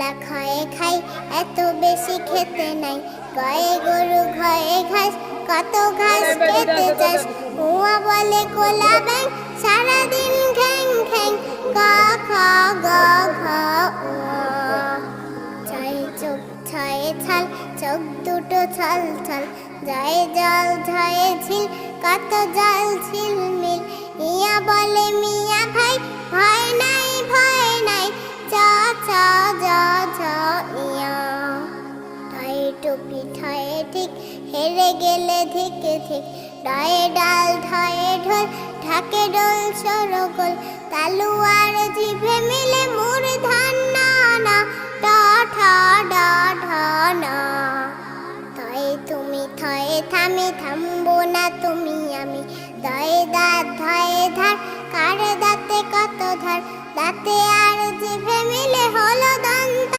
লা খয়ে খাই এত বেশি খেতে নাই, গয়ে গরু ঘয়ে ঘাস, কত ঘাস খেতে চাস। উয়া বলে কোলা ব্যাং, সারাদিন ঘ্যাং ঘ্যাং, ক খ গ ঘ উয়া। ছয়ে চোখ ছয়ে ছাল, চোখ দুটো ছল ছল, জয়ে জল ঝয়ে ঝিল, কত জল ঝিলমিল। ইয়া বলে মিয়া ভাই, ভয় নাই ভয় নাই, চ ছ জ ঝ ইয়া। ঠয়ে টুপি ঠয়ে ঠিক, হেরে গেলে ধিকে ঠিক, ডয়ে ডাল ঢয়ে ঢোল, ঢাকে ডোল সরগোল। তালু আর জিভে মিলে মূর্ধন্য না, ট ঠ ড ঢ না। থয়ে তুমি থয়ে থামি, থামবো না তুমি আমি, দয়ে দাঁত ধয়ে ধার, কার দাঁতে কত ধার, দাঁতে আর জিভে